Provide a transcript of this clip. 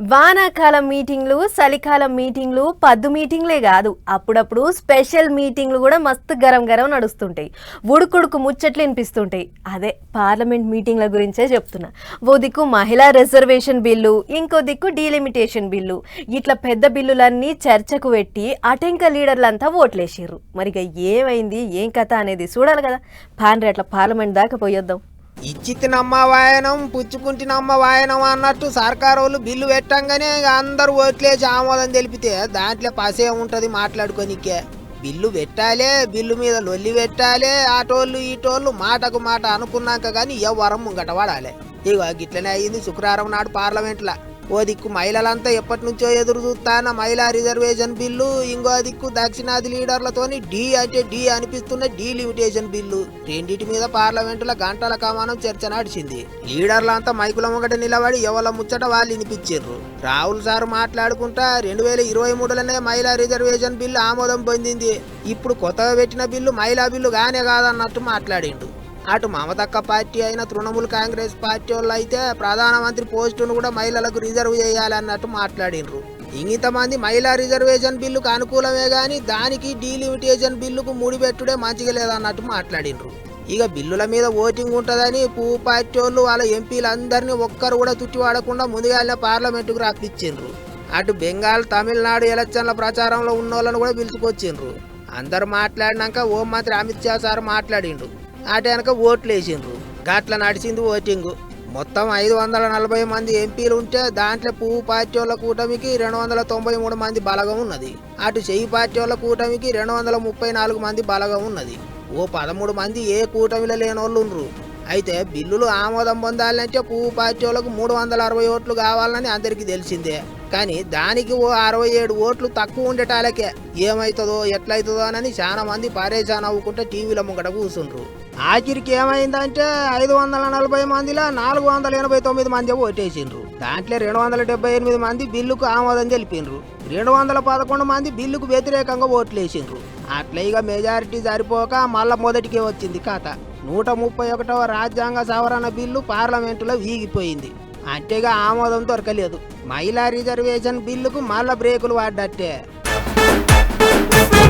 వానాకాలం మీటింగ్లు, చలికాలం మీటింగ్లు, పద్దు మీటింగ్లే కాదు, అప్పుడప్పుడు స్పెషల్ మీటింగ్లు కూడా మస్తు గరం గరం నడుస్తుంటాయి. ఉడుకుడుకు ముచ్చట్లు వినిపిస్తుంటాయి. అదే పార్లమెంట్ మీటింగ్ల గురించే చెప్తున్నా. ఓ దిక్కు మహిళా రిజర్వేషన్ బిల్లు, ఇంకో దిక్కు డీలిమిటేషన్ బిల్లు, ఇట్లా పెద్ద బిల్లులన్నీ చర్చకు పెట్టి అటెంక లీడర్లంతా ఓట్లేసిర్రు. మరిగా ఏమైంది, ఏం కథ అనేది చూడాలి కదా. పాండ్రి అట్లా పార్లమెంట్ దాకా పోయొద్దాం. ఇచ్చితినమ్మ వాయనం పుచ్చుకుంటినమ్మ వాయనం అన్నట్టు సర్కారోళ్ళు బిల్లు పెట్టంగానే అందరూ ఓట్లేసి ఆమోదం తెలిపితే దాంట్లో పసే ఉంటది మాట్లాడుకోనికే. బిల్లు పెట్టాలే, బిల్లు మీద లొల్లి పెట్టాలే, ఆటోళ్ళు ఈటోళ్ళు మాటకు మాట అనుకున్నాక గానీ ఎవరం ముంగట పడాలి. ఇగో గిట్లనే అయ్యింది శుక్రవారం నాడు పార్లమెంట్లో. ఓ దిక్కు మహిళలంతా ఎప్పటి నుంచో ఎదురు చూస్తాన మహిళా రిజర్వేషన్ బిల్లు, ఇంకో దిక్కు దక్షిణాది లీడర్లతోని డి అంటే డి అనిపిస్తున్న డీలిమిటేషన్ బిల్లు. రెండింటి మీద పార్లమెంటులో గంటల కమానం చర్చ నడిచింది. లీడర్లంతా మైకుల ముంగట నిలబడి ఎవల ముచ్చట వాళ్ళు వినిపించారు. రాహుల్ సార్ మాట్లాడుకుంటా 2023లోనే మహిళా రిజర్వేషన్ బిల్లు ఆమోదం పొందింది, ఇప్పుడు కొత్తగా పెట్టిన బిల్లు మహిళా బిల్లు గానే కాదన్నట్టు మాట్లాడిండు. అటు మమతక్క పార్టీ అయిన తృణమూల్ కాంగ్రెస్ పార్టీ వాళ్ళు అయితే ప్రధానమంత్రి పోస్టును కూడా మహిళలకు రిజర్వ్ చేయాలన్నట్టు మాట్లాడినరు. ఇంతమంది మహిళా రిజర్వేషన్ బిల్లుకు అనుకూలమే గాని దానికి డీలిమిటేషన్ బిల్లుకు ముడిపెట్టుడే మంచిగా లేదన్నట్టు మాట్లాడినరు. ఇక బిల్లుల మీద ఓటింగ్ ఉంటుందని పువ్వు పార్టీ వాళ్ళు వాళ్ళ ఎంపీలందరినీ ఒక్కరు కూడా తుట్టివాడకుండా ముందుగానే పార్లమెంటుకు రప్పించిండ్రు. అటు బెంగాల్, తమిళనాడు ఎలక్షన్ల ప్రచారంలో ఉన్నోళ్ళను కూడా పిలుచుకొచ్చిండ్రు. అందరు మాట్లాడినాక హోంమంత్రి అమిత్ షా సార్ మాట్లాడిండు. అటు వెనక ఓట్లు వేసిండ్రు. గట్ల నడిచింది ఓటింగు. మొత్తం 540 మంది ఎంపీలు ఉంటే దాంట్లో పువ్వు పార్టీ వాళ్ళ కూటమికి 293 మంది బలగం ఉన్నది. అటు చెయ్యి పార్టీ వాళ్ళ కూటమికి 234 మంది బలగం ఉన్నది. ఓ 13 మంది ఏ కూటమిలో లేనోళ్ళు ఉండ్రు. అయితే బిల్లులు ఆమోదం పొందాలంటే పువ్వు పార్టీ వాళ్ళకు 360 ఓట్లు కావాలని అందరికీ తెలిసిందే. కానీ దానికి ఓ 67 ఓట్లు తక్కువ ఉండేటాలకే ఏమవుతుందో ఎట్లయితుందో అని చాలా మంది పరేషాన్ అవ్వకుంటే టీవీల ముంగట కూర్చుండ్రు. ఆఖరికి ఏమైందంటే 540 మందిలో 489 మంది ఓటేసిండ్రు. దాంట్లో 278 మంది బిల్లుకు ఆమోదం తెలిపిండ్రు. 211 మంది బిల్లుకు వ్యతిరేకంగా ఓట్లేసిండ్రు. అట్లా ఇక మెజారిటీ సరిపోక మళ్ళా మొదటికే వచ్చింది కథ. 131వ రాజ్యాంగ సవరణ బిల్లు పార్లమెంటులో వీగిపోయింది. అంతేగా ఆమోదం దొరకలేదు. మహిళా రిజర్వేషన్ బిల్లుకు మళ్ళా బ్రేకులు పడ్డట్టే.